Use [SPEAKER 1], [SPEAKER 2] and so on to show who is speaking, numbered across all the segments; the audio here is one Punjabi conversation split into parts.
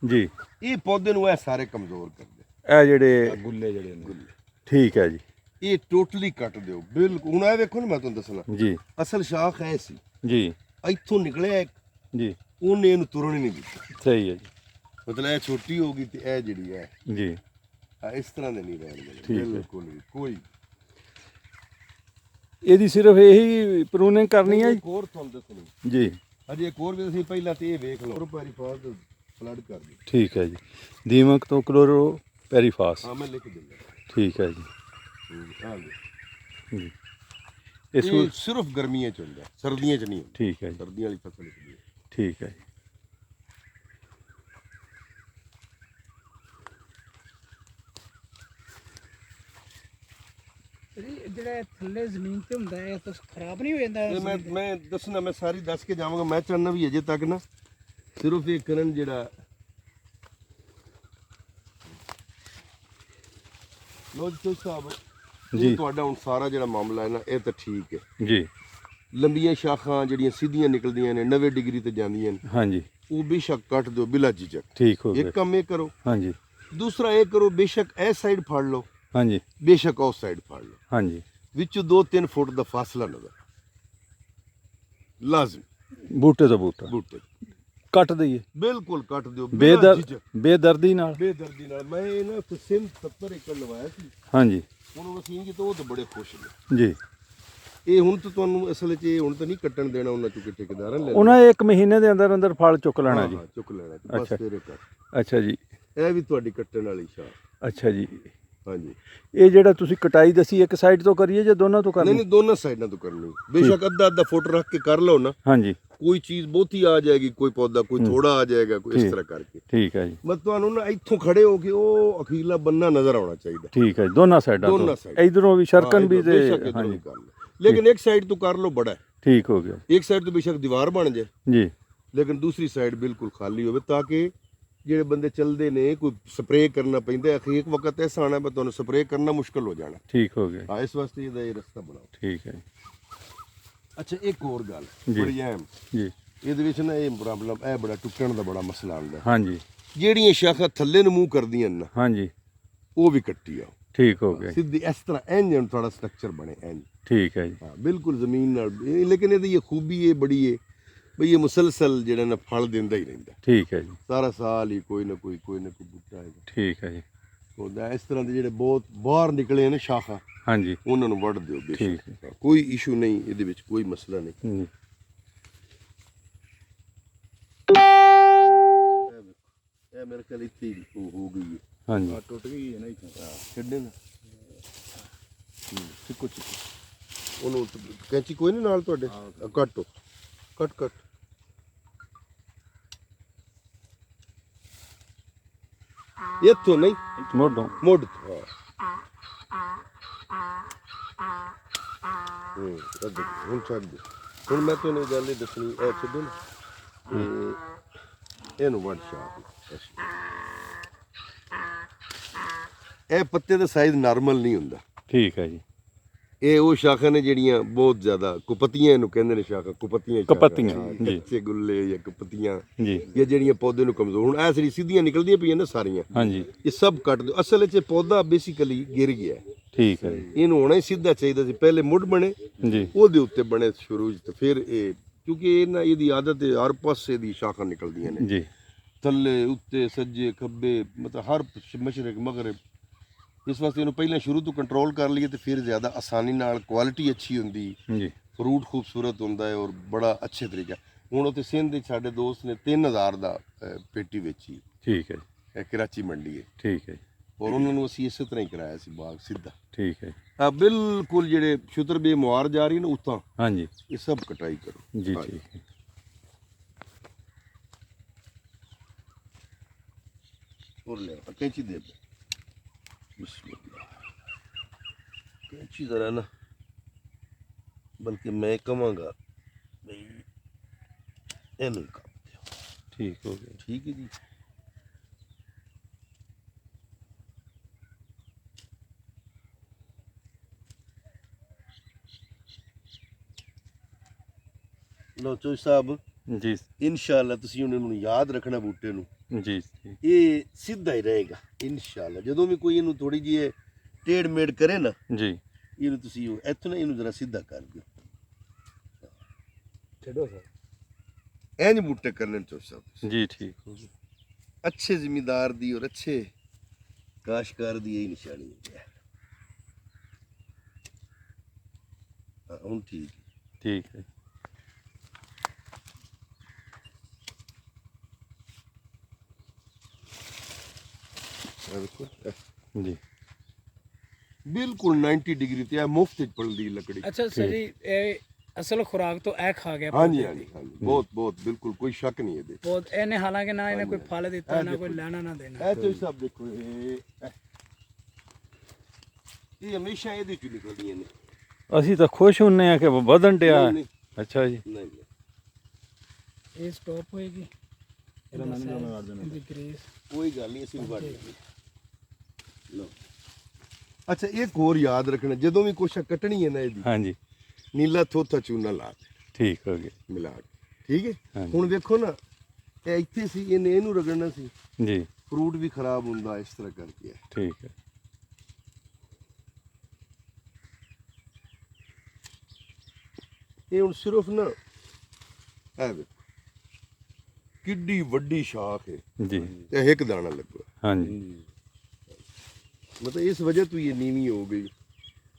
[SPEAKER 1] ਜੀ
[SPEAKER 2] ਇਹ ਪੌਦੇ ਨੂੰ ਇਹ ਸਾਰੇ ਕਮਜ਼ੋਰ ਕਰਦੇ
[SPEAKER 1] ਇਹ ਜਿਹੜੇ
[SPEAKER 3] ਗੁੱਲੇ ਜਿਹੜੇ ਨੇ
[SPEAKER 2] ਗੁੱਲੇ।
[SPEAKER 1] ਠੀਕ ਹੈ ਜੀ
[SPEAKER 2] ਇਹ ਟੋਟਲੀ ਕੱਟ ਦਿਓ ਬਿਲਕੁਲ। ਹੁਣ ਇਹ ਵੇਖੋ ਨਾ, ਮੈਂ ਤੁਹਾਨੂੰ ਦੱਸਣਾ
[SPEAKER 1] ਜੀ
[SPEAKER 2] ਅਸਲ ਸ਼ਾਖ ਐ ਸੀ,
[SPEAKER 1] ਜੀ
[SPEAKER 2] ਇੱਥੋਂ ਨਿਕਲਿਆ ਇੱਕ,
[SPEAKER 1] ਜੀ
[SPEAKER 2] ਉਹਨੇ ਇਹਨੂੰ ਤੁਰਨ ਹੀ ਨਹੀਂ ਦਿੱਤਾ।
[SPEAKER 1] ਸਹੀ ਹੈ ਜੀ
[SPEAKER 2] ਮਤਲਬ ਇਹ ਛੋਟੀ ਹੋ ਗਈ ਤੇ ਇਹ ਜਿਹੜੀ ਹੈ
[SPEAKER 1] ਜੀ
[SPEAKER 2] ਇਸ ਤਰ੍ਹਾਂ ਦੇ ਨਹੀਂ ਰਹਿਣਗੇ
[SPEAKER 1] ਠੀਕ ਹੈ।
[SPEAKER 2] ਬਿਲਕੁਲ ਵੀ ਕੋਈ।
[SPEAKER 1] ਇਹਦੀ ਸਿਰਫ ਇਹੀ ਪ੍ਰੂਨਿੰਗ ਕਰਨੀ ਹੈ
[SPEAKER 2] ਇੱਕ ਹੋਰ ਤੁਹਾਨੂੰ ਦੱਸਣੀ
[SPEAKER 1] ਜੀ
[SPEAKER 2] ਅਜੇ ਇੱਕ ਹੋਰ ਵੀ ਅਸੀਂ ਪਹਿਲਾਂ ਤੇ ਇਹ ਵੇਖ ਲਓ ਪੈਰੀਫਾਸ ਫਲੱਡ ਕਰ ਦਿਓ।
[SPEAKER 1] ਠੀਕ ਹੈ ਜੀ ਦੀਮਕ ਤੋਂ ਕਲੋਰੋ ਪੈਰੀਫਾਸ
[SPEAKER 2] ਹਾਂ ਮੈਂ ਲਿਖ ਦਿੰਦਾ।
[SPEAKER 1] ਠੀਕ ਹੈ ਜੀ
[SPEAKER 2] ਆ ਲਓ।
[SPEAKER 1] ਜੀ
[SPEAKER 2] ਇਹ ਸਿਰਫ ਗਰਮੀਆਂ ਚ ਹੁੰਦਾ, ਸਰਦੀਆਂ ਚ ਨਹੀਂ ਹੁੰਦਾ।
[SPEAKER 1] ਠੀਕ ਹੈ ਜੀ
[SPEAKER 2] ਸਰਦੀਆਂ ਵਾਲੀ ਫਸਲ ਹੁੰਦੀ ਹੈ।
[SPEAKER 1] ਠੀਕ ਹੈ ਜੀ
[SPEAKER 4] ਜਿਹੜਾ ਥੱਲੇ ਜ਼ਮੀਨ ਤੇ ਹੁੰਦਾ ਹੈ ਤਾਂ ਖਰਾਬ ਨਹੀਂ ਹੋ ਜਾਂਦਾ?
[SPEAKER 2] ਤੇ ਮੈਂ ਦੱਸਣਾ, ਮੈਂ ਸਾਰੀ ਦੱਸ ਕੇ ਜਾਵਾਂਗਾ। ਮੈਂ ਚਾਹੁੰਦਾ ਵੀ ਅਜੇ ਤੱਕ ਨਾ ਸਿਰਫ ਇਹ ਕਰਨ ਜਿਹੜਾ ਲੋ ਜੀ ਸਾਹਿਬ
[SPEAKER 1] ਜੀ
[SPEAKER 2] ਤੁਹਾਡਾ ਹੁਣ ਸਾਰਾ ਜਿਹੜਾ ਮਾਮਲਾ ਹੈ ਨਾ ਇਹ ਤਾਂ ਠੀਕ ਹੈ।
[SPEAKER 1] ਜੀ
[SPEAKER 2] ਲੰਬੀਆਂ ਸ਼ਾਖਾਂ ਜਿਹੜੀਆਂ ਸਿੱਧੀਆਂ ਨਿਕਲਦੀਆਂ ਨੇ 90 ਡਿਗਰੀ ਤੇ ਜਾਂਦੀਆਂ ਨੇ,
[SPEAKER 1] ਹਾਂਜੀ
[SPEAKER 2] ਉਹ ਬੇਸ਼ੱਕ ਕੱਟ ਦਿਓ ਬਿਲਾ ਝਿਜਕ।
[SPEAKER 1] ਠੀਕ ਹੋ
[SPEAKER 2] ਇੱਕ
[SPEAKER 1] ਗਿਆ
[SPEAKER 2] ਕੰਮ ਇਹ ਕਰੋ।
[SPEAKER 1] ਹਾਂਜੀ
[SPEAKER 2] ਦੂਸਰਾ ਇਹ ਕਰੋ, ਬੇਸ਼ੱਕ ਇਸ ਸਾਈਡ ਫੜ ਲਓ,
[SPEAKER 1] ਹਾਂਜੀ
[SPEAKER 2] ਬੇਸ਼ੱਕ ਉਸ ਸਾਈਡ ਫੜ ਲਓ,
[SPEAKER 1] ਹਾਂਜੀ
[SPEAKER 2] ਵਿੱਚੋਂ 2-3 ਫੁੱਟ ਦਾ ਫਾਸਲਾ ਨਜ਼ਰ ਲਾਜ਼ਮ
[SPEAKER 1] ਬੂਟੇ ਤੋਂ ਬੂਟਾ
[SPEAKER 2] ਬੂਟੇ
[SPEAKER 1] ਕੱਟ ਦਈਏ
[SPEAKER 2] ਬਿਲਕੁਲ ਕੱਟ ਦਿਓ ਬਿਲਾ ਝਿਜਕ,
[SPEAKER 1] ਬੇਦਰਦੀ ਨਾਲ।
[SPEAKER 2] ਬੇਦਰਦੀ ਨਾਲ। ਮੈਂ ਇਹ ਨਾ ਸਿਮ 70 ਏਕੜ ਲਵਾਇਆ ਸੀ,
[SPEAKER 1] ਹਾਂਜੀ
[SPEAKER 2] ਹੁਣ ਅਸੀਂ ਜੀ ਤਾਂ ਉਹ ਤਾਂ ਬੜੇ ਖੁਸ਼ ਨੇ।
[SPEAKER 1] ਜੀ
[SPEAKER 2] ਇਹ ਹੁਣ ਤਾਂ ਤੁਹਾਨੂੰ ਅਸਲ ਵਿੱਚ ਇਹ ਹੁਣ ਤਾਂ ਨਹੀਂ ਕੱਟਣ ਦੇਣਾ ਉਹਨਾਂ ਚੋਂ ਕਿ ਠੇਕੇਦਾਰਾਂ ਲੈ
[SPEAKER 1] ਉਹਨਾਂ 1 ਮਹੀਨੇ ਦੇ ਅੰਦਰ ਅੰਦਰ ਫਲ ਚੁੱਕ ਲੈਣਾ ਜੀ।
[SPEAKER 2] ਚੁੱਕ ਲੈਣਾ ਤੇ ਬਸ
[SPEAKER 1] ਅੱਛਾ।
[SPEAKER 2] ਤੇਰੇ ਕਰ।
[SPEAKER 1] ਅੱਛਾ ਜੀ
[SPEAKER 2] ਇਹ ਵੀ ਤੁਹਾਡੀ ਕੱਟਣ ਵਾਲੀ ਸ਼ਾਹ।
[SPEAKER 1] ਅੱਛਾ ਜੀ
[SPEAKER 2] ਹਾਂਜੀ
[SPEAKER 1] ਇਹ ਜਿਹੜਾ ਤੁਸੀਂ ਕਟਾਈ ਦੱਸੀ ਇੱਕ ਸਾਈਡ ਤੋਂ ਕਰੀਏ ਜਾਂ ਦੋਨਾਂ ਤੋਂ
[SPEAKER 2] ਨਹੀਂ
[SPEAKER 1] ਕਰਨੀ?
[SPEAKER 2] ਨਹੀਂ, ਦੋਨਾਂ ਸਾਈਡਾਂ ਤੋਂ ਕਰਨੀ। ਬੇਸ਼ੱਕ ਅੱਧਾ ਫੁੱਟ ਰੱਖ ਕੇ ਕਰ ਲਓ ਨਾ,
[SPEAKER 1] ਹਾਂਜੀ
[SPEAKER 2] ਕੋਈ ਚੀਜ਼ ਬਹੁਤੀ ਆ ਜਾਏਗੀ, ਕੋਈ ਪੌਦਾ ਕੋਈ ਥੋੜਾ ਆ ਜਾਏਗਾ, ਕੋਈ ਇਸ
[SPEAKER 1] ਠੀਕ।
[SPEAKER 2] ਤਰ੍ਹਾਂ ਕਰਕੇ।
[SPEAKER 1] ਠੀਕ ਹੈ ਜੀ
[SPEAKER 2] ਮੈਂ ਤੁਹਾਨੂੰ ਨਾ ਇੱਥੋਂ ਖੜੇ ਹੋ ਕੇ ਉਹ ਅਖੀਰਲਾ ਬੰਨਾ ਨਜ਼ਰ ਆਉਣਾ ਚਾਹੀਦਾ।
[SPEAKER 1] ਠੀਕ ਹੈ ਜੀ, ਦੋਨਾਂ ਸਾਈਡਾਂ
[SPEAKER 2] ਦੋਨਾਂ
[SPEAKER 1] ਤੋਂ
[SPEAKER 2] side।
[SPEAKER 1] ਇਧਰੋਂ ਵੀ ਸ਼ਰਕਨ ਵੀ ਤੇ
[SPEAKER 2] ਬੇਸ਼ੱਕ ਇੱਧਰੋਂ
[SPEAKER 1] ਹਾਂਜੀ
[SPEAKER 2] ਵੀ ਕਰ ਲਓ, ਲੇਕਿਨ ਇੱਕ ਸਾਈਡ ਤੋਂ ਕਰ ਲਓ ਬੜਾ ਹੈ।
[SPEAKER 1] ਠੀਕ ਹੋ ਗਿਆ
[SPEAKER 2] ਇੱਕ ਸਾਈਡ ਤੋਂ ਬੇਸ਼ੱਕ ਦੀਵਾਰ ਬਣ ਜਾਏ,
[SPEAKER 1] ਜੀ
[SPEAKER 2] ਲੇਕਿਨ ਦੂਸਰੀ ਸਾਈਡ ਬਿਲਕੁਲ ਖਾਲੀ ਹੋਵੇ, ਤਾਂ ਕਿ ਜਿਹੜੇ ਬੰਦੇ ਚੱਲਦੇ ਨੇ ਕੋਈ ਸਪਰੇਅ ਕਰਨਾ ਪੈਂਦਾ। ਇੱਕ ਵਕਤ ਐਸਾ ਆਣਾ ਮੈਂ ਤੁਹਾਨੂੰ ਸਪਰੇਅ ਕਰਨਾ ਮੁਸ਼ਕਲ ਹੋ ਜਾਣਾ।
[SPEAKER 1] ਠੀਕ ਹੋ ਗਿਆ
[SPEAKER 2] ਹਾਂ, ਇਸ ਵਾਸਤੇ ਇਹਦਾ ਇਹ ਰਸਤਾ ਬਣਾਓ।
[SPEAKER 1] ਠੀਕ ਹੈ
[SPEAKER 2] ਅੱਛਾ, ਇੱਕ ਹੋਰ ਗੱਲ
[SPEAKER 1] ਜੀ।
[SPEAKER 2] ਬੜੀ ਅਹਿਮ,
[SPEAKER 1] ਜੀ
[SPEAKER 2] ਇਹਦੇ ਵਿੱਚ ਨਾ ਇਹ ਪ੍ਰੋਬਲਮ ਇਹ ਬੜਾ ਟੁੱਟਣ ਦਾ ਬੜਾ ਮਸਲਾ ਆਉਂਦਾ।
[SPEAKER 1] ਹਾਂਜੀ
[SPEAKER 2] ਜਿਹੜੀਆਂ ਸ਼ਾਖਾਂ ਥੱਲੇ ਨੂੰ ਮੂੰਹ ਕਰਦੀਆਂ ਨੇ ਨਾ,
[SPEAKER 1] ਹਾਂਜੀ
[SPEAKER 2] ਉਹ ਵੀ ਕੱਟੀ ਆਓ
[SPEAKER 1] ਠੀਕ ਹੋ ਗਿਆ ਜੀ।
[SPEAKER 2] ਸਿੱਧੀ ਇਸ ਤਰ੍ਹਾਂ ਇੰਜ ਥੋੜਾ ਸਟਰਕਚਰ ਬਣੇ ਇੰਜ।
[SPEAKER 1] ਠੀਕ ਹੈ ਜੀ
[SPEAKER 2] ਹਾਂ ਬਿਲਕੁਲ ਜ਼ਮੀਨ ਨਾਲ ਲੇਕਿਨ ਇਹਦੀ ਇਹ ਖੂਬੀ ਇਹ ਬੜੀ ਹੈ ਬਈ ਇਹ ਮੁਸਲਸਲ ਜਿਹੜਾ ਨਾ ਫਲ ਦਿੰਦਾ ਹੀ ਰਹਿੰਦਾ
[SPEAKER 1] ਠੀਕ ਹੈ ਜੀ
[SPEAKER 2] ਸਾਰਾ ਸਾਲ ਹੀ ਕੋਈ ਨਾ ਕੋਈ ਬੂਟਾ ਆਏਗਾ।
[SPEAKER 1] ਠੀਕ ਹੈ ਜੀ
[SPEAKER 2] ਉਹਦਾ ਇਸ ਤਰ੍ਹਾਂ ਦੇ ਜਿਹੜੇ ਬਹੁਤ ਬਾਹਰ ਨਿਕਲੇ ਨੇ ਸ਼ਾਖਾ,
[SPEAKER 1] ਹਾਂਜੀ
[SPEAKER 2] ਉਹਨਾਂ ਨੂੰ ਵੱਢ ਦਿਓ
[SPEAKER 1] ਠੀਕ
[SPEAKER 2] ਬੇਸ਼ੱਕ, ਕੋਈ ਇਸ਼ੂ ਨਹੀਂ ਇਹਦੇ ਵਿੱਚ, ਕੋਈ ਮਸਲਾ ਨਹੀਂ।
[SPEAKER 1] ਜੀ
[SPEAKER 2] ਇਹ ਮੇਰੇ ਖਿਆਲ ਇੱਥੇ ਹੀ ਹੋ ਗਈ ਹੈ।
[SPEAKER 1] ਹਾਂਜੀ
[SPEAKER 3] ਟੁੱਟ ਗਈ ਹੈ ਨਾ ਇੱਥੇ।
[SPEAKER 2] ਛੱਡੇ ਨਾ ਚਿੱਕੋ ਉਹਨੂੰ ਕੈਂਚੀ ਕੋਈ ਨਹੀਂ ਨਾਲ ਤੁਹਾਡੇ? ਕੱਟੋ ਕੱਟ ਇੱਥੋਂ ਨਹੀਂ,
[SPEAKER 1] ਮੋਢੋਂ
[SPEAKER 2] ਮੁੱਢ ਤੋਂ। ਹੁਣ ਛੱਡ ਦੇ। ਹੁਣ ਮੈਂ ਤੁਹਾਨੂੰ ਗੱਲ ਇਹ ਦੱਸਣੀ, ਇਹ ਛੱਡੋ ਨਾ, ਇਹਨੂੰ ਵੱਢ ਸ਼ਾਹ। ਇਹ ਪੱਤੇ ਦਾ ਸਾਈਜ਼ ਨਾਰਮਲ ਨਹੀਂ ਹੁੰਦਾ।
[SPEAKER 1] ਠੀਕ ਹੈ ਜੀ
[SPEAKER 2] ਇਹ ਉਹ ਸ਼ਾਖਾਂ ਨੇ ਜਿਹੜੀਆਂ ਬਹੁਤ ਜ਼ਿਆਦਾ ਕੁਪਤੀਆਂ ਇਹਨੂੰ ਕਹਿੰਦੇ ਨੇ, ਸ਼ਾਖਾ ਕੁਪਤੀਆਂ
[SPEAKER 1] ਕੁਪੱਤੀਆਂ, ਜੀ।
[SPEAKER 2] ਕੱਚੇ ਗੁੱਲੇ ਜਾਂ ਕੁਪਤੀਆਂ
[SPEAKER 1] ਜੀ
[SPEAKER 2] ਜਾਂ ਜਿਹੜੀਆਂ ਪੌਦੇ ਨੂੰ ਕਮਜ਼ੋਰ, ਹੁਣ ਇਹ ਸਿੱਧੀਆਂ ਨਿਕਲਦੀਆਂ ਪਈਆਂ ਨਾ ਸਾਰੀਆਂ,
[SPEAKER 1] ਹਾਂਜੀ
[SPEAKER 2] ਇਹ ਸਭ ਕੱਟ ਦਿਓ। ਅਸਲ ਵਿੱਚ ਇਹ ਪੌਦਾ ਬੇਸਿਕਲੀ ਗਿਰ ਗਿਆ ਹੈ,
[SPEAKER 1] ਠੀਕ ਹੈ ਜੀ
[SPEAKER 2] ਇਹਨੂੰ ਹੋਣਾ ਹੀ ਸਿੱਧਾ ਚਾਹੀਦਾ ਸੀ। ਪਹਿਲੇ ਮੁੱਢ ਬਣੇ,
[SPEAKER 1] ਜੀ
[SPEAKER 2] ਉਹਦੇ ਉੱਤੇ ਬਣੇ ਸ਼ੁਰੂ 'ਚ, ਤੇ ਫਿਰ ਇਹ ਕਿਉਂਕਿ ਇਹ ਨਾ ਇਹਦੀ ਆਦਤ ਹੈ ਹਰ ਪਾਸੇ ਦੀ ਸ਼ਾਖਾਂ ਨਿਕਲਦੀਆਂ ਨੇ,
[SPEAKER 1] ਜੀ
[SPEAKER 2] ਥੱਲੇ ਉੱਤੇ ਸੱਜੇ ਖੱਬੇ, ਮਤਲਬ ਹਰ ਮਸ਼ਰਕ ਮਗਰਬ। ਇਸ ਵਾਸਤੇ ਇਹਨੂੰ ਪਹਿਲਾਂ ਸ਼ੁਰੂ ਤੋਂ ਕੰਟਰੋਲ ਕਰ ਲਈਏ ਤੇ ਫਿਰ ਜ਼ਿਆਦਾ ਆਸਾਨੀ ਨਾਲ, ਕੁਆਲਿਟੀ ਅੱਛੀ ਹੁੰਦੀ,
[SPEAKER 1] ਜੀ
[SPEAKER 2] ਫਰੂਟ ਖੂਬਸੂਰਤ ਹੁੰਦਾ ਹੈ ਔਰ ਬੜਾ ਅੱਛੇ ਤਰੀਕਾ। ਹੁਣ ਉੱਥੇ ਸਿੰਧ ਦੇ ਸਾਡੇ ਦੋਸਤ ਨੇ 3000 ਦਾ ਪੇਟੀ ਵੇਚੀ,
[SPEAKER 1] ਠੀਕ ਹੈ ਜੀ
[SPEAKER 2] ਇਹ ਕਰਾਚੀ ਮੰਡੀ ਹੈ,
[SPEAKER 1] ਠੀਕ ਹੈ ਜੀ
[SPEAKER 2] ਔਰ ਉਹਨਾਂ ਨੂੰ ਅਸੀਂ ਇਸੇ ਤਰ੍ਹਾਂ ਹੀ ਕਰਾਇਆ ਸੀ ਬਾਗ ਸਿੱਧਾ।
[SPEAKER 1] ਠੀਕ ਹੈ
[SPEAKER 2] ਆ ਬਿਲਕੁਲ ਜਿਹੜੇ ਸ਼ੁਤਰਬੇ ਮੁਹਾਰ ਜਾ ਰਹੀ ਨਾ ਉੱਥਾਂ,
[SPEAKER 1] ਹਾਂਜੀ
[SPEAKER 2] ਇਹ ਸਭ ਕਟਾਈ ਕਰੋ
[SPEAKER 1] ਜੀ ਠੀਕ ਹੈ
[SPEAKER 2] और ले कैंची दे दे। बिस्मिल्लाह। कैंची जरा ना, बल्कि मैं कमांगा भाई एनु काम दो।
[SPEAKER 1] ठीक हो गया
[SPEAKER 2] ठीक है जी। लो चोई साहब
[SPEAKER 1] ਜੀ
[SPEAKER 2] ਇਨਸ਼ਾਅੱਲਾ ਤੁਸੀਂ ਉਹਨਾਂ ਨੂੰ ਯਾਦ ਰੱਖਣਾ ਬੂਟੇ ਨੂੰ।
[SPEAKER 1] ਜੀ ਜੀ
[SPEAKER 2] ਇਹ ਸਿੱਧਾ ਹੀ ਰਹੇਗਾ ਇਨਸ਼ਾਅੱਲਾ। ਜਦੋਂ ਵੀ ਕੋਈ ਇਹਨੂੰ ਥੋੜੀ ਜਿਹੀ ਟੇੜ ਮੇੜ ਕਰੇ ਨਾ,
[SPEAKER 1] ਜੀ
[SPEAKER 2] ਇਹਨੂੰ ਤੁਸੀਂ ਇੱਥੋਂ ਨਾ ਇਹਨੂੰ ਜ਼ਰਾ ਸਿੱਧਾ ਕਰ ਦਿਓ।
[SPEAKER 4] ਛੱਡੋ ਸਰ।
[SPEAKER 2] ਇੰਜ ਬੂਟੇ ਕਰਨੇ ਚੋਰ ਸਾਹਿਬ।
[SPEAKER 1] ਜੀ ਠੀਕ ਹੋ ਗਿਆ।
[SPEAKER 2] अच्छे जिम्मेदार दी और अच्छे काशकार दी यही निशानी है। हूँ ठीक
[SPEAKER 1] ठीक है जी
[SPEAKER 2] बिल्कुल 90 डिग्री ते मुफ्त पलदी लकड़ी।
[SPEAKER 4] अच्छा सर जी, असल खुराक तो ए खा गया।
[SPEAKER 2] हाँ जी हाँ जी हाँ जी, बहुत बहुत बिल्कुल कोई शक नहीं है।
[SPEAKER 4] बहुत इन्हें हालांकि ना इन्हें कोई फल दिता ना कोई लेना ना देना।
[SPEAKER 2] ए तो सब देखो ये हमेशा ਇਹਦੇ ਚ ਨਿਕਲਦੀਆਂ ਨੇ।
[SPEAKER 1] ਅਸੀਂ ਤਾਂ ਖੁਸ਼ ਹੁੰਨੇ ਆ ਕਿ ਵਧਣ ਡਿਆ। ਅੱਛਾ ਜੀ
[SPEAKER 2] ਨਹੀਂ
[SPEAKER 4] ਇਹ ਸਟਾਪ ਹੋਏਗੀ। ਇਹਦਾ ਨਾਮ ਮੈਂ ਮਾਰ ਦੇਣਾ। ਇਹਦੀ ਗ੍ਰੇਸ
[SPEAKER 2] ਕੋਈ ਗੱਲ ਨਹੀਂ, ਅਸੀਂ ਵੜ ਲਓ। ਅੱਛਾ ਇੱਕ ਹੋਰ ਯਾਦ ਰੱਖਣਾ, ਜਦੋਂ ਵੀ ਕੁਛ ਕੱਟਣੀ ਹੈ ਨਾ ਇਹਦੀ,
[SPEAKER 1] ਹਾਂਜੀ
[SPEAKER 2] ਨੀਲਾ ਥੋਥਾ ਚੂਨਾ ਲਾ ਦੇ,
[SPEAKER 1] ਠੀਕ ਹੋ ਗਿਆ
[SPEAKER 2] ਮਿਲਾ ਕੇ। ਠੀਕ ਹੈ
[SPEAKER 1] ਹਾਂਜੀ।
[SPEAKER 2] ਹੁਣ ਵੇਖੋ ਨਾ, ਇਹ ਇੱਥੇ ਸੀ, ਇਹਨੇ ਇਹਨੂੰ ਰਗੜਨਾ ਸੀ,
[SPEAKER 1] ਜੀ
[SPEAKER 2] ਫਰੂਟ ਵੀ ਖਰਾਬ ਹੁੰਦਾ ਇਸ ਤਰ੍ਹਾਂ ਕਰਕੇ।
[SPEAKER 1] ਠੀਕ ਹੈ
[SPEAKER 2] ਇਹ ਹੁਣ ਸਿਰਫ ਨਾ ਇਹ ਵੇਖੋ ਕਿੱਡੀ ਵੱਡੀ ਸ਼ਾਖ ਹੈ
[SPEAKER 1] ਜੀ
[SPEAKER 2] ਤੇ ਇੱਕ ਦਾਣਾ ਲੱਗਾ।
[SPEAKER 1] ਹਾਂਜੀ
[SPEAKER 2] ਮਤਲਬ ਇਸ ਵਜ੍ਹਾ ਤੋਂ ਇਹ ਨੀਵੀਂ ਹੋ ਗਈ।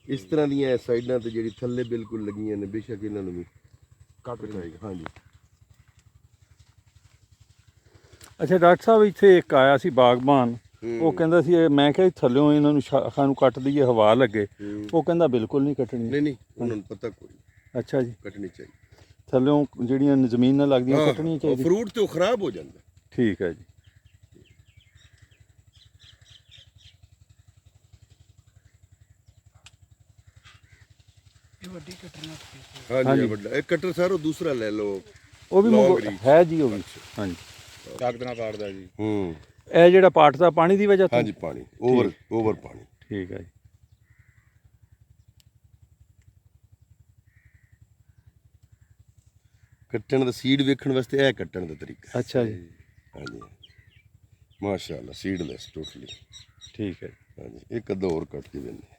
[SPEAKER 2] ਇਸ ਤਰ੍ਹਾਂ ਦੀਆਂ ਸਾਈਡਾਂ ਤੇ ਜਿਹੜੀ ਥੱਲੇ ਬਿਲਕੁਲ ਲੱਗੀਆਂ ਨੇ, ਬੇਸ਼ੱਕ ਇਹਨਾਂ ਨੂੰ ਵੀ ਕੱਟ ਜਾਏਗਾ। ਹਾਂਜੀ
[SPEAKER 1] ਅੱਛਾ ਡਾਕਟਰ ਸਾਹਿਬ, ਇੱਥੇ ਇੱਕ ਆਇਆ ਸੀ ਬਾਗਬਾਨ, ਉਹ ਕਹਿੰਦਾ ਸੀ ਮੈਂ ਕਿਹਾ ਥੱਲਿਓਂ ਇਹਨਾਂ ਨੂੰ ਸ਼ਾਖਾਂ ਨੂੰ ਕੱਟ ਦਈਏ ਹਵਾ ਲੱਗੇ। ਉਹ ਕਹਿੰਦਾ ਬਿਲਕੁਲ ਨਹੀਂ ਕੱਟਣੀ।
[SPEAKER 2] ਨਹੀਂ ਨਹੀਂ, ਉਹਨਾਂ ਨੂੰ ਪਤਾ ਕੋਈ
[SPEAKER 1] ਅੱਛਾ ਜੀ,
[SPEAKER 2] ਕੱਟਣੀ ਚਾਹੀਦੀ।
[SPEAKER 1] ਥੱਲਿਓਂ ਜਿਹੜੀਆਂ ਜ਼ਮੀਨ ਨਾਲ ਲੱਗਦੀਆਂ ਕੱਟਣੀਆਂ ਚਾਹੀਦੀਆਂ।
[SPEAKER 2] ਫਰੂਟ ਤੇ ਉਹ ਖਰਾਬ ਹੋ ਜਾਂਦਾ।
[SPEAKER 1] ਠੀਕ ਹੈ ਜੀ
[SPEAKER 4] ਇਹ ਵੱਡੀ ਕਟਰਨਾ।
[SPEAKER 2] ਹਾਂਜੀ ਵੱਡਾ ਇਹ ਕਟਰ ਸਾਰੋ ਦੂਸਰਾ ਲੈ ਲਓ,
[SPEAKER 1] ਉਹ ਵੀ ਹੈ ਜੀ, ਉਹ ਵੀ ਹਾਂਜੀ
[SPEAKER 3] ਕਾਗਦਨਾ ਪਾੜਦਾ ਜੀ।
[SPEAKER 1] ਇਹ ਜਿਹੜਾ ਪਾਟ ਦਾ ਪਾਣੀ ਦੀ ਵਜ੍ਹਾ ਤੋਂ।
[SPEAKER 2] ਹਾਂਜੀ ਪਾਣੀ ਓਵਰ ਪਾਣੀ।
[SPEAKER 1] ਠੀਕ ਹੈ ਜੀ
[SPEAKER 2] ਕੱਟਣ ਦਾ ਸੀਡ ਵੇਖਣ ਵਾਸਤੇ ਇਹ ਕੱਟਣ ਦਾ ਤਰੀਕਾ।
[SPEAKER 1] ਅੱਛਾ ਜੀ
[SPEAKER 2] ਹਾਂਜੀ ਮਾਸ਼ਾਅੱਲਾ ਸੀਡਲੈਸ ਟੋਟਲੀ।
[SPEAKER 1] ਠੀਕ ਹੈ
[SPEAKER 2] ਹਾਂਜੀ ਇੱਕ ਅੱਧਾ ਹੋਰ ਕੱਟ ਕੇ ਦਿੰਦੇ।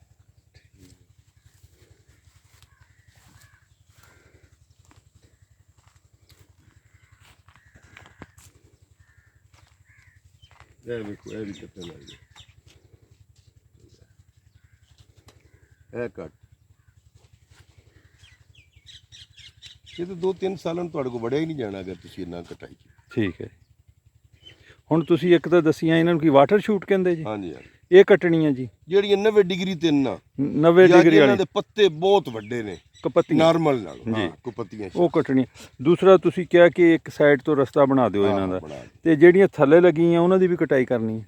[SPEAKER 2] ਇਹ ਵੇਖੋ ਇਹ ਵੀ ਕੱਟਣ ਲੱਗ ਗਿਆ। ਇਹ ਕੱਟ ਇਹ ਤਾਂ 2-3 ਸਾਲਾਂ ਨੂੰ ਤੁਹਾਡੇ ਕੋਲ ਵੜਿਆ ਹੀ ਨਹੀਂ ਜਾਣਾ ਅਗਰ ਤੁਸੀਂ ਇੰਨਾ ਕਟਾਈ ਕੀਤੀ।
[SPEAKER 1] ਠੀਕ ਹੈ ਹੁਣ ਤੁਸੀਂ ਇੱਕ ਤਾਂ ਦੱਸੀਆਂ ਇਹਨਾਂ ਨੂੰ ਕੀ ਵਾਟਰ ਸ਼ੂਟ ਕਹਿੰਦੇ ਜੀ,
[SPEAKER 2] ਹਾਂਜੀ ਹਾਂਜੀ
[SPEAKER 1] ਇਹ ਕੱਟਣੀਆਂ ਜੀ
[SPEAKER 2] ਜਿਹੜੀਆਂ 90 ਡਿਗਰੀ ਤੇ ਨਾ
[SPEAKER 1] 90 ਡਿਗਰੀ
[SPEAKER 2] ਇਹਨਾਂ
[SPEAKER 1] ਵਾਲੀ
[SPEAKER 2] ਦੇ ਪੱਤੇ ਬਹੁਤ ਵੱਡੇ ਨੇ
[SPEAKER 1] ਕਪੱਤੀਆਂ,
[SPEAKER 2] ਨਾਰਮਲ ਨਾਲ।
[SPEAKER 1] ਜੀ।
[SPEAKER 2] ਹਾਂ ਕੁਪੱਤੀਆਂ
[SPEAKER 1] ਉਹ ਕੱਟਣੀਆਂ। ਦੂਸਰਾ ਤੁਸੀਂ ਕਿਹਾ ਕਿ ਇੱਕ ਸਾਈਡ ਤੋਂ ਰਸਤਾ ਬਣਾ ਦਿਓ ਇਹਨਾਂ ਦਾ,
[SPEAKER 2] ਬਣਾ ਦਿਓ।
[SPEAKER 1] ਤੇ ਜਿਹੜੀਆਂ ਥੱਲੇ ਲੱਗੀਆਂ ਉਹਨਾਂ ਦੀ ਵੀ ਕਟਾਈ ਕਰਨੀ ਹੈ।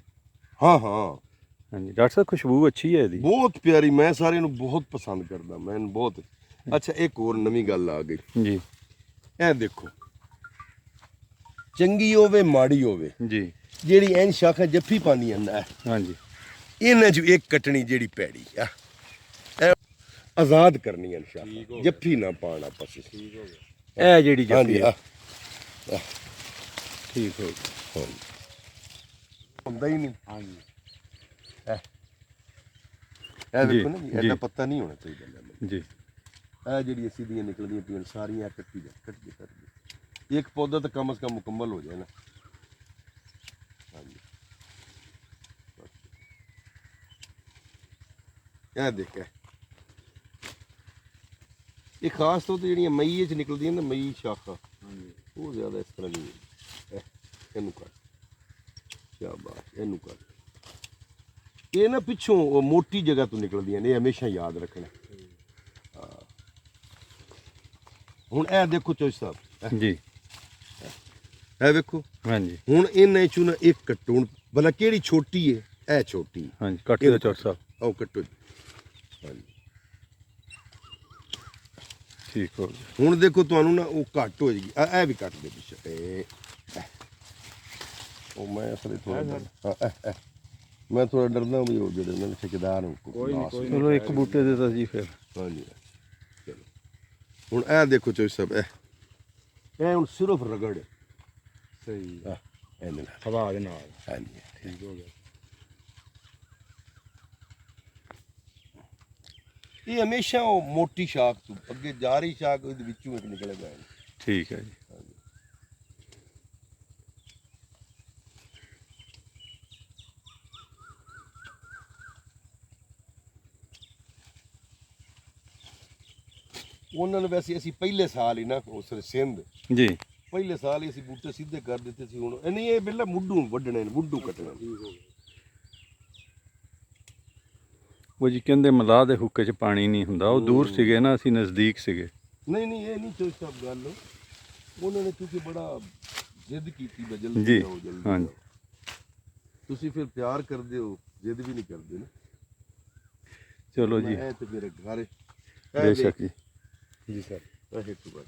[SPEAKER 2] ਹਾਂ
[SPEAKER 1] ਹਾਂਜੀ ਡਾਕਟਰ ਸਾਹਿਬ, ਖੁਸ਼ਬੂ ਅੱਛੀ ਹੈ ਇਹਦੀ।
[SPEAKER 2] ਬਹੁਤ ਪਿਆਰੀ, ਮੈਂ ਸਾਰਿਆਂ ਨੂੰ ਬਹੁਤ ਪਸੰਦ ਕਰਦਾ, ਮੈਨੂੰ ਬਹੁਤ। ਅੱਛਾ ਇੱਕ ਹੋਰ ਨਵੀਂ ਗੱਲ ਆ ਗਈ
[SPEAKER 1] ਜੀ
[SPEAKER 2] ਇਹ ਦੇਖੋ, ਚੰਗੀ ਹੋਵੇ ਮਾੜੀ ਹੋਵੇ,
[SPEAKER 1] ਜੀ
[SPEAKER 2] ਜਿਹੜੀ ਐਨ ਸ਼ਾਖਾ ਜੱਫੀ ਪਾਉਂਦੀਆਂ ਨਾ,
[SPEAKER 1] ਹਾਂਜੀ
[SPEAKER 2] ਇਹਨਾਂ 'ਚ ਇੱਕ ਕੱਟਣੀ ਜਿਹੜੀ ਪੈੜੀ ਆ, ਇਹ ਆਜ਼ਾਦ ਕਰਨੀ ਹੈ ਸ਼ਾਖਾ, ਜੱਫੀ ਨਾ ਪਾਣ ਆਪਸ ਵਿੱਚ।
[SPEAKER 1] ਇਹ ਜਿਹੜੀ
[SPEAKER 2] ਹਾਂਜੀ
[SPEAKER 1] ਜੱਫੀ ਹੈ ਠੀਕ ਹੋ ਗਈ।
[SPEAKER 2] ਹੁੰਦਾ ਹੀ ਨਹੀਂ।
[SPEAKER 3] ਹਾਂਜੀ
[SPEAKER 2] ਇਹ
[SPEAKER 1] ਜੀ,
[SPEAKER 2] ਦੇਖੋ ਨਾ ਜੀ,
[SPEAKER 1] ਜੀ।
[SPEAKER 2] ਐਡਾ ਪੱਤਾ ਨਹੀਂ ਹੋਣਾ ਚਾਹੀਦਾ ਲੈਮਨ।
[SPEAKER 1] ਜੀ
[SPEAKER 2] ਇਹ ਜਿਹੜੀ ਸਿੱਧੀਆਂ ਨਿਕਲਦੀਆਂ ਪਈਆਂ ਸਾਰੀਆਂ ਕੱਟੀ ਇੱਕ ਪੌਦਾ ਤਾਂ ਕਮ ਸੇ ਕਮ ਮੁਕੰਮਲ ਹੋ ਜਾਏ ਨਾ। ਹਾਂਜੀ ਇਹ ਦੇਖ, ਇਹ ਖਾਸ ਤੌਰ ਤੇ ਜਿਹੜੀਆਂ ਮਈ 'ਚ ਨਿਕਲਦੀਆਂ ਨਾ, ਮਈ ਸ਼ਾਖਾ, ਉਹ ਜ਼ਿਆਦਾ ਇਸ ਤਰ੍ਹਾਂ ਨਹੀਂ ਹੈ। ਇਹਨੂੰ ਕੱਟ, ਸ਼ਾਬਾਸ਼, ਇਹਨੂੰ ਕੱਟ। ਇਹ ਨਾ ਪਿੱਛੋਂ ਉਹ ਮੋਟੀ ਜਗ੍ਹਾ ਤੋਂ ਨਿਕਲਦੀਆਂ ਨੇ, ਇਹ ਹਮੇਸ਼ਾ ਯਾਦ ਰੱਖਣਾ। ਹੁਣ ਇਹ ਦੇਖੋ ਚੋਈ ਸਾਹਿਬ,
[SPEAKER 1] ਜੀ
[SPEAKER 2] ਇਹ ਵੇਖੋ।
[SPEAKER 1] ਹਾਂਜੀ
[SPEAKER 2] ਹੁਣ ਇਹਨਾਂ ਚੋਂ ਨਾ ਇੱਕ ਕੱਟੋ। ਹੁਣ ਭਲਾ ਕਿਹੜੀ ਛੋਟੀ ਹੈ? ਇਹ ਛੋਟੀ।
[SPEAKER 1] ਹਾਂਜੀ ਕੱਟ ਦਿਓ ਚੌਰ ਸਾਹਿਬ।
[SPEAKER 2] ਆਓ ਕੱਟੋ ਜੀ। ਹਾਂਜੀ
[SPEAKER 1] ਠੀਕ ਹੋ ਗਿਆ।
[SPEAKER 2] ਹੁਣ ਦੇਖੋ ਤੁਹਾਨੂੰ ਨਾ ਉਹ ਘੱਟ ਹੋ ਜਾਏਗੀ। ਇਹ ਵੀ ਕੱਟ ਦੇ ਪਿੱਛੇ। ਉਹ ਮੈਂ ਅਸਲੇ ਥੋੜਾ ਮੈਂ ਥੋੜਾ ਡਰਦਾ ਵੀ ਉਹ ਜਿਹੜੇ ਉਹਨਾਂ ਦੇ ਠੇਕੇਦਾਰ ਨੂੰ
[SPEAKER 1] ਚਲੋ ਇੱਕ ਬੂਟੇ ਦੇ ਤਾਂ ਜੀ ਫਿਰ।
[SPEAKER 2] ਹਾਂਜੀ ਚਲੋ ਹੁਣ ਇਹ ਦੇਖੋ ਚੋਈ ਸਾਹਿਬ, ਇਹ ਹੁਣ ਸਿਰਫ ਰਗੜ
[SPEAKER 3] ਸਹੀ
[SPEAKER 2] ਇਹਦੇ ਨਾਲ
[SPEAKER 3] ਹਵਾ ਦੇ ਨਾਲ
[SPEAKER 2] ਹਾਂਜੀ
[SPEAKER 3] ਠੀਕ ਹੋ ਗਿਆ।
[SPEAKER 2] ਇਹ ਹਮੇਸ਼ਾ ਉਹ ਮੋਟੀ ਸ਼ਾਖ ਤੋਂ ਅੱਗੇ ਜਾ ਰਹੀ ਸ਼ਾਖ ਉਹਦੇ ਵਿੱਚੋਂ ਇੱਕ ਨਿਕਲੇਗਾ
[SPEAKER 1] ਠੀਕ ਹੈ ਜੀ।
[SPEAKER 2] ਉਹਨਾਂ ਨੇ ਵੈਸੇ ਅਸੀਂ ਪਹਿਲੇ ਸਾਲ ਹੀ ਨਾ ਉਸ ਸਿੰਧ
[SPEAKER 1] ਜੀ
[SPEAKER 2] ਪਹਿਲੇ ਸਾਲ ਹੀ ਅਸੀਂ ਬੂਟੇ ਸਿੱਧੇ ਕਰ ਦਿੱਤੇ ਸੀ। ਹੁਣ ਨਹੀਂ ਇਹ ਬਿੱਲਾ ਮੁੱਢੂ ਵੱਢਣੇ ਨੇ ਮੁੱਢੂ ਕੱਟਣੇ ਨੇ।
[SPEAKER 1] ਉਹ ਜੀ ਕਹਿੰਦੇ ਮਲਾਹ ਦੇ ਹੁੱਕੇ 'ਚ ਪਾਣੀ ਨਹੀਂ ਹੁੰਦਾ, ਉਹ ਦੂਰ ਸੀਗੇ ਨਾ, ਅਸੀਂ ਨਜ਼ਦੀਕ ਸੀਗੇ।
[SPEAKER 2] ਨਹੀਂ ਨਹੀਂ ਇਹ ਨਹੀਂ ਚੋਈ ਸਾਹਿਬ ਗੱਲ ਉਹਨਾਂ ਨੇ ਕਿਉਂਕਿ ਬੜਾ ਜਿੱਦ ਕੀਤੀ ਵੀ ਜਲਦੀ
[SPEAKER 1] ਜੀ,
[SPEAKER 2] ਜਾਓ ਜਲਦੀ
[SPEAKER 1] ਹਾਂਜੀ।
[SPEAKER 2] ਜਾਓ। ਤੁਸੀਂ ਫਿਰ ਪਿਆਰ ਕਰਦੇ ਹੋ ਜਿੱਦ ਵੀ ਨਹੀਂ ਕਰਦੇ ਨਾ।
[SPEAKER 1] ਚਲੋ ਜੀ,
[SPEAKER 2] ਇਹ ਤੇ ਮੇਰੇ ਘਰ
[SPEAKER 1] ਬੇਸ਼ੱਕ ਜੀ।
[SPEAKER 3] ਜੀ ਸਰ
[SPEAKER 2] ਇਹ ਤੋਂ ਬਾਅਦ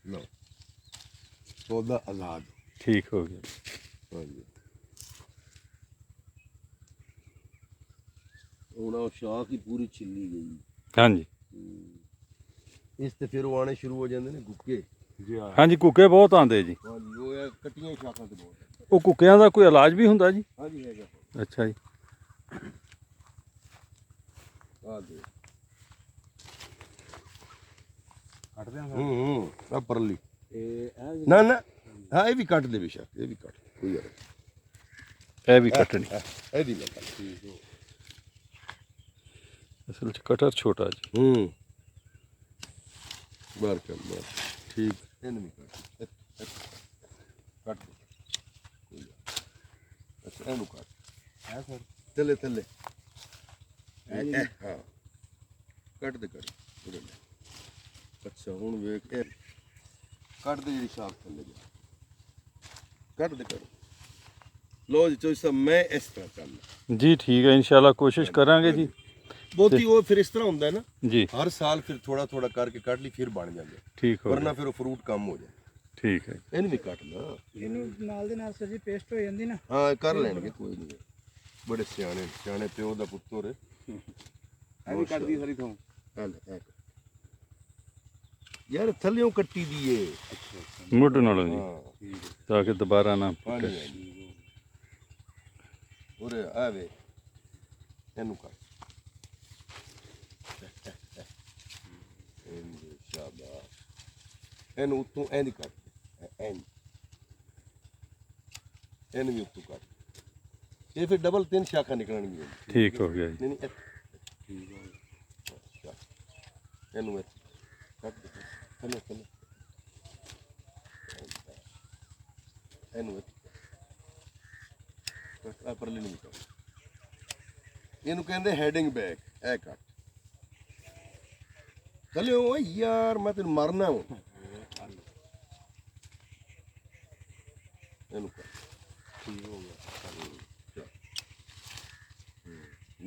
[SPEAKER 2] ਲਓ ਪੌਦਾ ਆਜ਼ਾਦ
[SPEAKER 1] ਠੀਕ ਹੋ ਗਿਆ।
[SPEAKER 2] ਹਾਂਜੀ ਹੁਣ ਉਹ ਸ਼ਾਖ ਹੀ ਪੂਰੀ ਛਿੱਲੀ ਗਈ।
[SPEAKER 1] ਹਾਂਜੀ
[SPEAKER 2] ਇਸ ਤੇ ਫਿਰ ਉਹ ਆਣੇ ਸ਼ੁਰੂ ਹੋ ਜਾਂਦੇ ਨੇ ਗੁੱਕੇ।
[SPEAKER 3] ਜੀ ਆ
[SPEAKER 1] ਹਾਂਜੀ, ਕੁੱਕੇ ਬਹੁਤ ਆਉਂਦੇ ਜੀ।
[SPEAKER 2] ਹਾਂਜੀ ਉਹ ਇਹ ਕੱਟੀਆਂ ਸ਼ਾਖਾਂ ਤੇ ਬਹੁਤ
[SPEAKER 1] ਉਹ ਕੁੱਕਿਆਂ ਦਾ ਕੋਈ ਇਲਾਜ ਵੀ ਹੁੰਦਾ ਜੀ?
[SPEAKER 2] ਹਾਂਜੀ ਹੈਗਾ।
[SPEAKER 1] ਅੱਛਾ ਜੀ।
[SPEAKER 2] ਆ ਦੇ
[SPEAKER 3] ਕੱਟਦੇ ਆ
[SPEAKER 2] ਆ ਪਰਲੀ
[SPEAKER 3] ਇਹ
[SPEAKER 2] ਨਾ ਨਾ ਹਾਂ ਇਹ ਵੀ ਕੱਟ ਦੇ ਬੇਸ਼ੱਕ ਇਹ ਵੀ ਕੱਟ ਕੋਈ ਗੱਲ
[SPEAKER 1] ਇਹ ਵੀ ਕੱਟਣੀ
[SPEAKER 2] ਨਹੀਂ ਇਹਦੀ ਮੈਂ ਕੱਟ
[SPEAKER 1] ਅਸਲ 'ਚ ਕਟਰ ਛੋਟਾ ਜੀ।
[SPEAKER 2] ਬਾਹਰ ਕਰ ਬਾਹਰ ਠੀਕ ਇਹਨੂੰ ਵੀ ਕੱਟ ਕੱਟ ਦੇ ਕੋਈ ਗੱਲ ਨਹੀਂ। ਅੱਛਾ ਇਹਨੂੰ ਕੱਟ
[SPEAKER 3] ਹੈ ਸਰ
[SPEAKER 2] ਥੱਲੇ ਥੱਲੇ ਹਾਂ ਕੱਟ ਦੇ ਕੱਟ ਉਹਦੇ ਨਾਲ। ਅੱਛਾ ਹੁਣ ਵੇਖ ਇਹ ਕੱਟ ਦੇ ਜਿਹੜੀ ਸ਼ਾਖ ਥੱਲੇ ਜਾ ਕੱਟ ਦੇ ਕੱਟ ਲੋ ਜੀ ਚੋਈ ਸਾਹਿਬ ਮੈਂ ਇਸ ਤਰ੍ਹਾਂ ਕਰਨਾ
[SPEAKER 1] ਜੀ ਠੀਕ ਹੈ, ਇਨਸ਼ਾਅੱਲਾ ਕੋਸ਼ਿਸ਼ ਕਰਾਂਗੇ ਜੀ।
[SPEAKER 2] ਬਹੁਤੀ ਉਹ ਫਿਰ ਇਸ ਤਰ੍ਹਾਂ ਹੁੰਦਾ ਹੈ ਨਾ
[SPEAKER 1] ਜੀ
[SPEAKER 2] ਹਰ ਸਾਲ ਫਿਰ ਥੋੜਾ ਥੋੜਾ ਕਰਕੇ ਕੱਢ ਲਈ ਫਿਰ ਬਣ ਜਾਂਦੇ
[SPEAKER 1] ਠੀਕ ਹੋ
[SPEAKER 2] ਵਰਨਾ
[SPEAKER 1] ਗਿਆ।
[SPEAKER 2] ਫਿਰ ਉਹ ਫਰੂਟ ਕੰਮ ਹੋ ਜਾਂਦਾ।
[SPEAKER 1] ਠੀਕ ਹੈ।
[SPEAKER 2] ਇਹਨੂੰ ਵੀ ਕੱਟ ਲਾ
[SPEAKER 4] ਇਹਨੂੰ ਨਾਲ ਦੇ ਨਾਲ ਸਰ ਜੀ ਪੇਸਟ ਹੋ ਜਾਂਦੀ ਨਾ।
[SPEAKER 2] ਹਾਂ ਇਹ ਕਰ ਲੈਣਗੇ ਕੋਈ ਨਹੀਂ ਬੜੇ ਸਿਆਣੇ ਸਿਆਣੇ ਪਿਓ ਦਾ ਪੁੱਤਰ ਹੈ।
[SPEAKER 3] ਇਹ ਵੀ ਕੱਟਦੀ ਸਾਰੀ ਤੋਂ
[SPEAKER 2] ਯਾਰ ਥੱਲਿਓਂ ਕੱਟੀ ਦੀ ਏ।
[SPEAKER 1] ਮੁੱਢ ਨਾਲੋਂ ਜੀ,
[SPEAKER 2] ਹਾਂ
[SPEAKER 1] ਤਾਂ ਕਿ ਦੁਬਾਰਾ ਨਾ
[SPEAKER 2] ਪਾਣੀ ਹੈ ਜੀ। ਉਰੇ ਆਵੇ ਇਹਨੂੰ ਕੱਟ ਇਹਨੂੰ ਸ਼ਾਬਾਸ਼ ਇਹਨੂੰ ਉੱਤੋਂ ਐਂ ਕੱਟ ਇਹਨੂੰ ਵੀ ਉੱਤੋਂ ਕੱਟ ਇਹ ਫਿਰ ਡਬਲ 3 ਸ਼ਾਖਾਂ ਨਿਕਲਣਗੀਆਂ।
[SPEAKER 1] ਠੀਕ ਹੋ ਗਿਆ ਜੀ।
[SPEAKER 2] ਨਹੀਂ ਨਹੀਂ ਇਹਨੂੰ ਕੱਟ ਦੇ ਥੱਲੇ ਥੱਲੇ ਇਹਨੂੰ ਕੱਟ ਆ ਪਰਲੇ ਨੂੰ ਕੱਟ ਇਹਨੂੰ ਕਹਿੰਦੇ ਹੈਡਿੰਗ ਬੈਕ ਇਹ ਕੱਟ ਥੱਲੇ ਓਏ ਯਾਰ ਮੈਂ ਤੈਨੂੰ ਮਾਰਨਾ ਹੁਣ ਇਹਨੂੰ ਕੱਟ ਠੀਕ ਹੋ ਗਿਆ।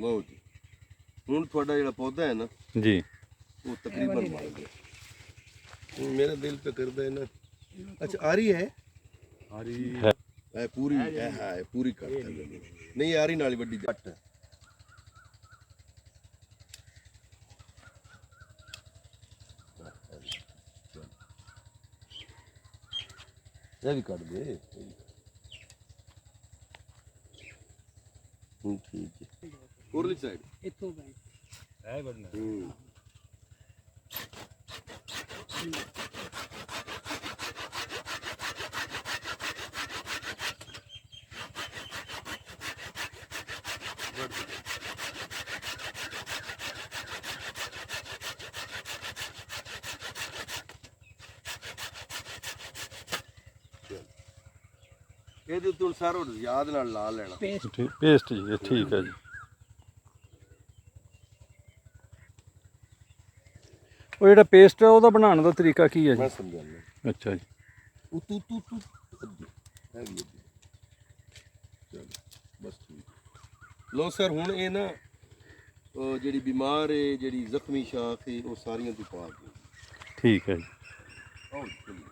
[SPEAKER 2] ਲਓ ਜੀ ਹੁਣ ਤੁਹਾਡਾ ਜਿਹੜਾ ਪੌਦਾ ਹੈ ਨਾ
[SPEAKER 1] ਜੀ
[SPEAKER 2] वो तकरीबन बन गया। मेरा दिल पे करता है ना। अच्छा आ रही है पूरी है पूरी कट नहीं आ रही नाली बड़ी जट ये भी काट दे ठीक है उरली साइड
[SPEAKER 4] ਇੱਥੋਂ ਬੈਂਕ
[SPEAKER 3] ਹੈ ਕੱਟਣਾ
[SPEAKER 2] ਇਹਦੇ ਉੱਤੇ ਹੁਣ ਸਾਰਾ ਯਾਦ ਨਾਲ ਲਾ ਲੈਣਾ
[SPEAKER 4] ਪੇਸਟ
[SPEAKER 1] ਠੀਕ ਪੇਸਟ ਜੀ, ਇਹ ਠੀਕ ਹੈ ਜੀ। ਉਹ ਜਿਹੜਾ ਪੇਸਟ ਹੈ ਉਹਦਾ ਬਣਾਉਣ ਦਾ ਤਰੀਕਾ ਕੀ ਹੈ
[SPEAKER 2] ਮੈਂ
[SPEAKER 1] ਜੀ?
[SPEAKER 2] ਸਮਝਾਣਾ
[SPEAKER 1] ਅੱਛਾ ਜੀ।
[SPEAKER 2] ਉਹ ਤੂੰ ਚਲੋ ਬਸ ਠੀਕ ਲੋ ਸਰ ਹੁਣ ਇਹ ਨਾ ਜਿਹੜੀ ਬਿਮਾਰ ਹੈ ਜਿਹੜੀ ਜ਼ਖਮੀ ਸ਼ਾਖ ਹੈ ਉਹ ਸਾਰੀਆਂ ਦੀ ਪਾ ਦਿਓ।
[SPEAKER 1] ਠੀਕ ਹੈ ਜੀ।
[SPEAKER 2] ਆਓ ਚਲੋ